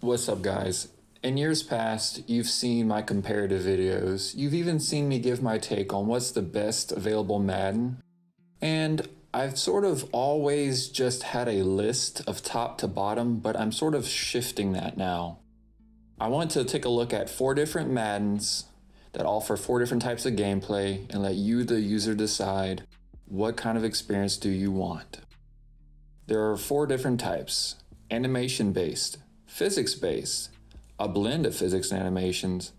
What's up, guys? In years past, you've seen my comparative videos. You've even seen me give my take on what's the best available Madden. And I've sort of always just had a list of top to bottom, but I'm sort of shifting that now. I want to take a look at 4 different Maddens that offer 4 different types of gameplay and let you, the user, decide what kind of experience do you want. There are 4 different types: animation-based, physics-based, a blend of physics and animations.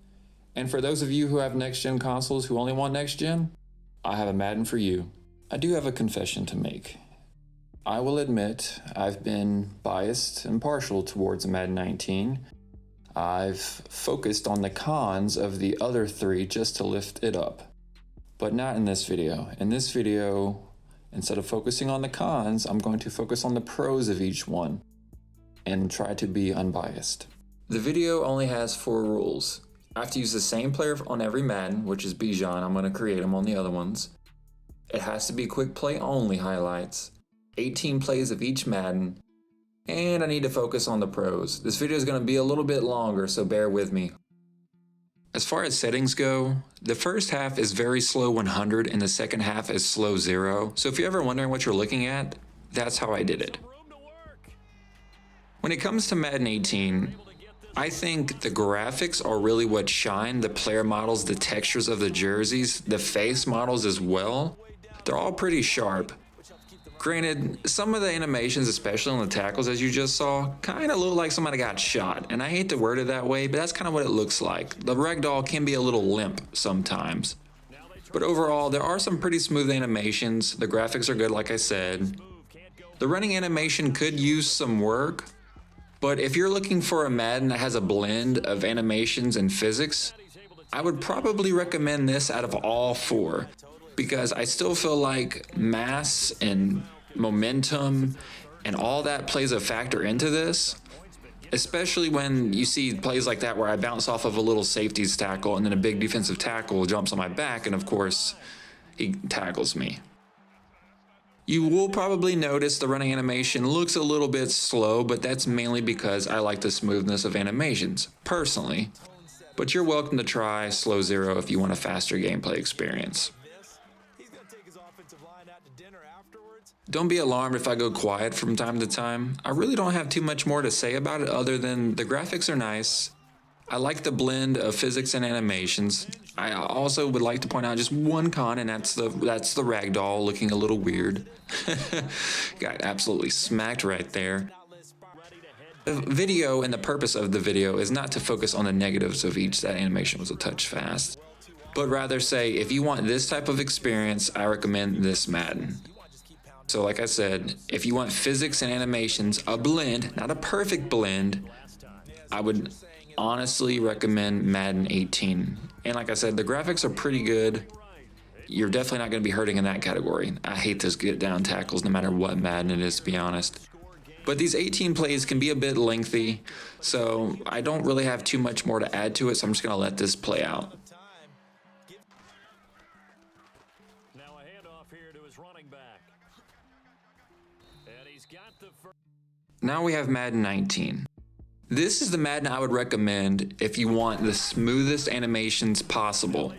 And for those of you who have next-gen consoles who only want next-gen, I have a Madden for you. I do have a confession to make. I will admit I've been biased and partial towards Madden 19. I've focused on the cons of the other 3 just to lift it up. But not in this video. In this video, instead of focusing on the cons, I'm going to focus on the pros of each one and try to be unbiased. The video only has 4 rules. I have to use the same player on every Madden, which is Bijan. I'm going to create them on the other ones. It has to be quick play only highlights, 18 plays of each Madden, and I need to focus on the pros. This video is going to be a little bit longer, so bear with me. As far as settings go, the first half is very slow 100 and the second half is slow 0. So if you're ever wondering what you're looking at, that's how I did it. When it comes to Madden 18, I think the graphics are really what shine. The player models, the textures of the jerseys, the face models as well. They're all pretty sharp. Granted, some of the animations, especially on the tackles as you just saw, kind of look like somebody got shot. And I hate to word it that way, but that's kind of what it looks like. The ragdoll can be a little limp sometimes. But overall, there are some pretty smooth animations. The graphics are good, like I said. The running animation could use some work. But if you're looking for a Madden that has a blend of animations and physics, I would probably recommend this out of all 4, because I still feel like mass and momentum and all that plays a factor into this, especially when you see plays like that where I bounce off of a little safeties tackle and then a big defensive tackle jumps on my back and of course he tackles me. You will probably notice the running animation looks a little bit slow, but that's mainly because I like the smoothness of animations, personally. But you're welcome to try slow 0 if you want a faster gameplay experience. Don't be alarmed if I go quiet from time to time. I really don't have too much more to say about it other than the graphics are nice. I like the blend of physics and animations. I also would like to point out just one con, and that's the ragdoll looking a little weird. Got absolutely smacked right there. The video and the purpose of the video is not to focus on the negatives of each. That animation was a touch fast. But rather say, if you want this type of experience, I recommend this Madden. So like I said, if you want physics and animations, a blend, not a perfect blend, I would honestly recommend Madden 18. And like I said, the graphics are pretty good. You're definitely not going to be hurting in that category. I hate those get down tackles no matter what Madden it is, to be honest. But these 18 plays can be a bit lengthy, so I don't really have too much more to add to it, so I'm just going to let this play out. Now a handoff here to his running back. And he's got the first. Now we have Madden 19. This is the Madden I would recommend if you want the smoothest animations possible.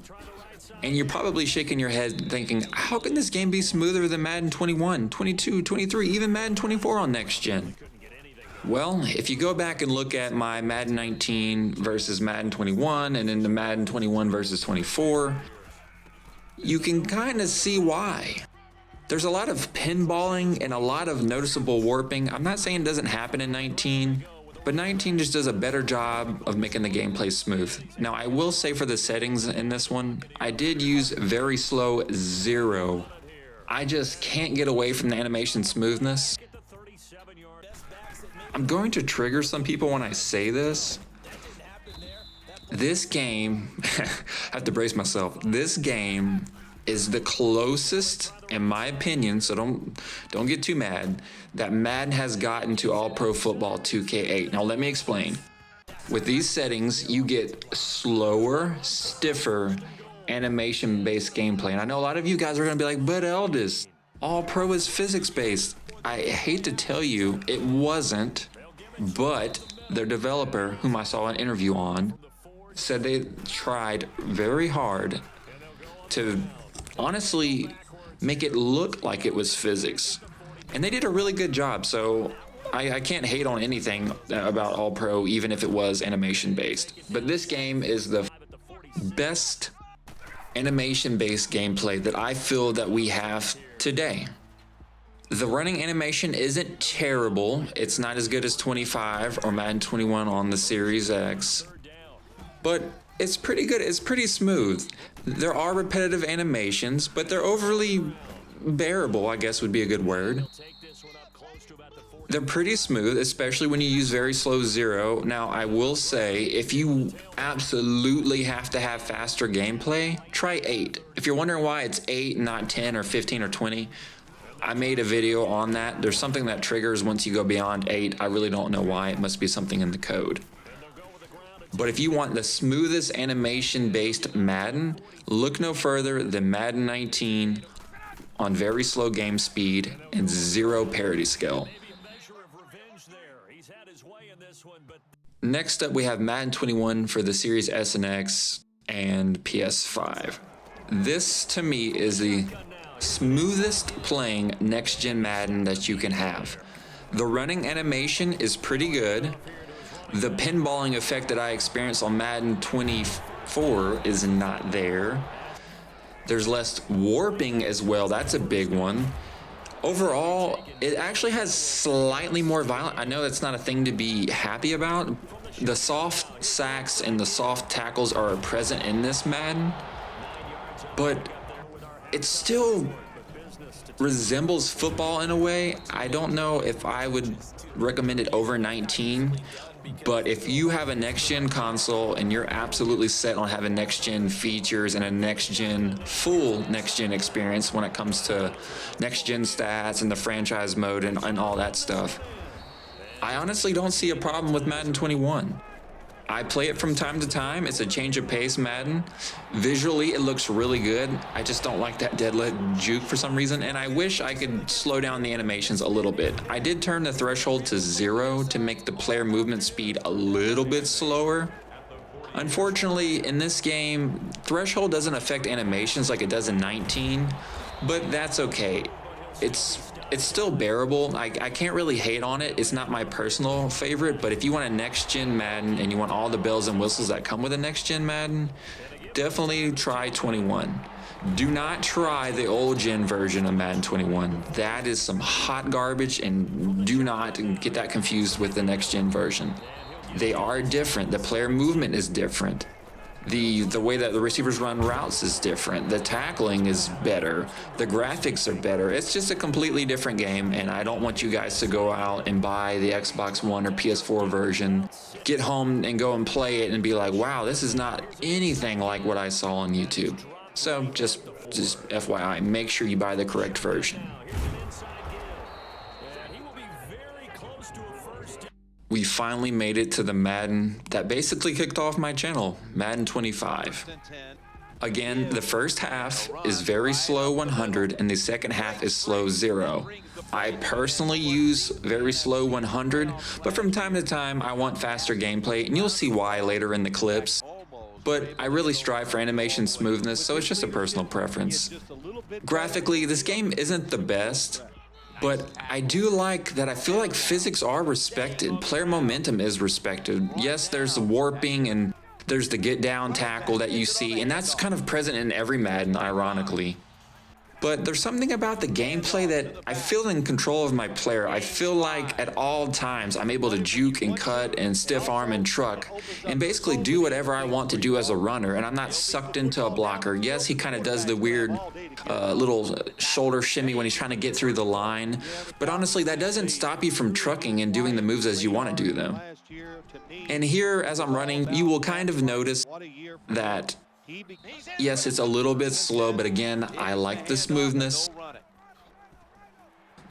And you're probably shaking your head thinking, how can this game be smoother than Madden 21, 22, 23, even Madden 24 on next gen? Well, if you go back and look at my Madden 19 versus Madden 21 and then the Madden 21 versus 24, you can kind of see why. There's a lot of pinballing and a lot of noticeable warping. I'm not saying it doesn't happen in 19, but 19 just does a better job of making the gameplay smooth. Now, I will say for the settings in this one, I did use very slow 0. I just can't get away from the animation smoothness. I'm going to trigger some people when I say this. This game, I have to brace myself. This game is the closest, in my opinion, so don't get too mad, that Madden has gotten to All Pro Football 2K8. Now let me explain. With these settings, you get slower, stiffer, animation-based gameplay. And I know a lot of you guys are gonna be like, but Eldest, All Pro is physics-based. I hate to tell you, it wasn't, but their developer, whom I saw an interview on, said they tried very hard to honestly make it look like it was physics. And they did a really good job, so I can't hate on anything about All Pro, even if it was animation based. But this game is the best animation based gameplay that I feel that we have today. The running animation isn't terrible. It's not as good as 25 or Madden 21 on the Series X, but it's pretty good. It's pretty smooth. There are repetitive animations, but they're overly bearable, I guess would be a good word. They're pretty smooth, especially when you use very slow 0. Now, I will say, if you absolutely have to have faster gameplay, try 8. If you're wondering why it's 8, not 10 or 15 or 20, I made a video on that. There's something that triggers once you go beyond 8. I really don't know why. It must be something in the code. But if you want the smoothest animation-based Madden, look no further than Madden 19 on very slow game speed and 0 parity scale. Next up, we have Madden 21 for the Series S and X and PS5. This, to me, is the smoothest playing next-gen Madden that you can have. The running animation is pretty good. The pinballing effect that I experienced on Madden 24 is not there. There's less warping as well. That's a big one. Overall, it actually has slightly more violence. I know that's not a thing to be happy about. The soft sacks and the soft tackles are present in this Madden, but it still resembles football in a way. I don't know if I would recommend it over 19, but if you have a next-gen console and you're absolutely set on having next-gen features and a next-gen, full next-gen experience when it comes to next-gen stats and the franchise mode and all that stuff, I honestly don't see a problem with Madden 21. I play it from time to time. It's a change of pace Madden. Visually, it looks really good. I just don't like that dead leg juke for some reason, and I wish I could slow down the animations a little bit. I did turn the threshold to 0 to make the player movement speed a little bit slower. Unfortunately, in this game, threshold doesn't affect animations like it does in 19, but that's okay. It's still bearable. I can't really hate on it. It's not my personal favorite, but if you want a next-gen Madden and you want all the bells and whistles that come with a next-gen Madden, definitely try 21. Do not try the old-gen version of Madden 21. That is some hot garbage, and do not get that confused with the next-gen version. They are different. The player movement is different. The way that the receivers run routes is different. The tackling is better. The graphics are better. It's just a completely different game, and I don't want you guys to go out and buy the Xbox One or PS4 version, get home and go and play it and be like, wow, this is not anything like what I saw on YouTube. So just FYI, make sure you buy the correct version. We finally made it to the Madden that basically kicked off my channel, Madden 25. Again, the first half is very slow 100 and the second half is slow 0. I personally use very slow 100, but from time to time I want faster gameplay, and you'll see why later in the clips. But I really strive for animation smoothness, so it's just a personal preference. Graphically, this game isn't the best, but I do like that I feel like physics are respected. Player momentum is respected. Yes, there's the warping and there's the get down tackle that you see, and that's kind of present in every Madden, ironically. But there's something about the gameplay that I feel in control of my player. I feel like at all times I'm able to juke and cut and stiff arm and truck and basically do whatever I want to do as a runner, and I'm not sucked into a blocker. Yes, he kind of does the weird little shoulder shimmy when he's trying to get through the line, but honestly that doesn't stop you from trucking and doing the moves as you want to do them. And here, as I'm running, you will kind of notice that yes, it's a little bit slow, but again, I like the smoothness.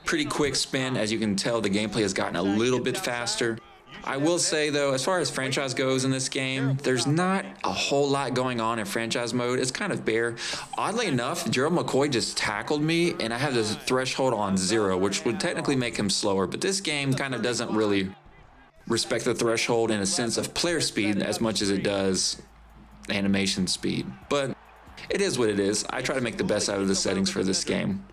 Pretty quick spin. As you can tell, the gameplay has gotten a little bit faster. I will say, though, as far as franchise goes in this game, there's not a whole lot going on in franchise mode. It's kind of bare. Oddly enough, Gerald McCoy just tackled me, and I have this threshold on 0, which would technically make him slower, but this game kind of doesn't really respect the threshold in a sense of player speed as much as it does animation speed. But it is what it is. I try to make the best out of the settings for this game.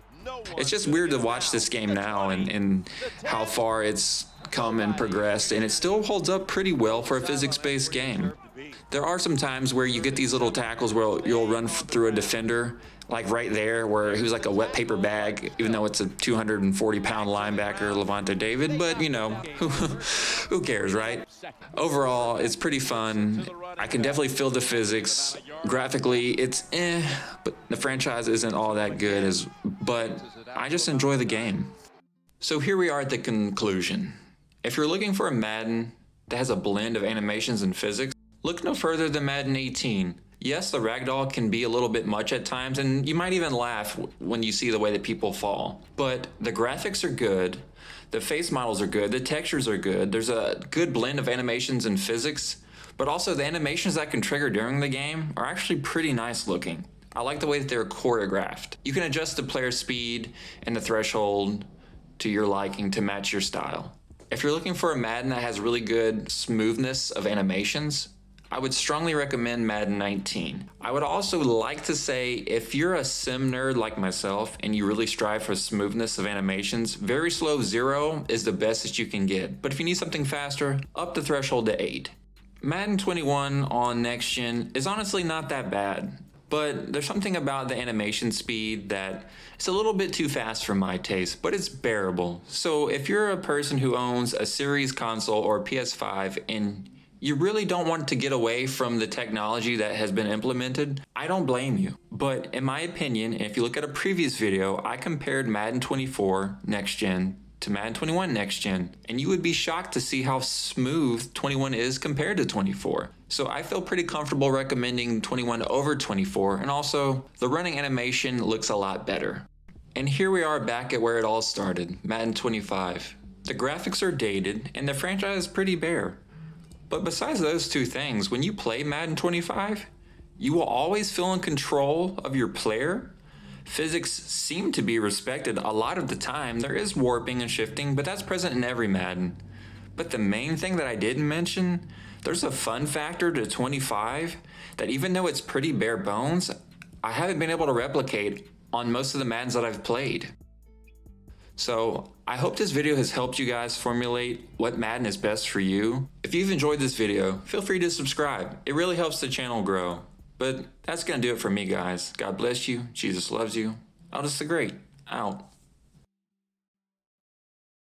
It's just weird to watch this game now and how far it's come and progressed, and it still holds up pretty well for a physics-based game. There are some times where you get these little tackles where you'll run through a defender, like right there, where he was like a wet paper bag, even though it's a 240-pound linebacker, Levante David, but you know, who cares, right? Overall, it's pretty fun. I can definitely feel the physics. Graphically, it's but the franchise isn't all that good, but I just enjoy the game. So here we are at the conclusion. If you're looking for a Madden that has a blend of animations and physics, look no further than Madden 18. Yes, the ragdoll can be a little bit much at times, and you might even laugh when you see the way that people fall. But the graphics are good, the face models are good, the textures are good, there's a good blend of animations and physics, but also the animations that can trigger during the game are actually pretty nice looking. I like the way that they're choreographed. You can adjust the player speed and the threshold to your liking to match your style. If you're looking for a Madden that has really good smoothness of animations, I would strongly recommend Madden 19. I would also like to say, if you're a sim nerd like myself and you really strive for smoothness of animations, very slow 0 is the best that you can get. But if you need something faster, up the threshold to 8. Madden 21 on next gen is honestly not that bad, but there's something about the animation speed that it's a little bit too fast for my taste, but it's bearable. So if you're a person who owns a series console or PS5 and you really don't want to get away from the technology that has been implemented, I don't blame you. But in my opinion, and if you look at a previous video, I compared Madden 24 next gen to Madden 21 next gen, and you would be shocked to see how smooth 21 is compared to 24. So I feel pretty comfortable recommending 21 over 24, and also the running animation looks a lot better. And here we are back at where it all started, Madden 25. The graphics are dated, and the franchise is pretty bare. But besides those two things, when you play Madden 25, you will always feel in control of your player. Physics seem to be respected a lot of the time. There is warping and shifting, but that's present in every Madden. But the main thing that I didn't mention, there's a fun factor to 25 that even though it's pretty bare bones, I haven't been able to replicate on most of the Maddens that I've played. So I hope this video has helped you guys formulate what Madden is best for you. If you've enjoyed this video, feel free to subscribe. It really helps the channel grow. But that's gonna do it for me, guys. God bless you. Jesus loves you. Aldous the Great, out.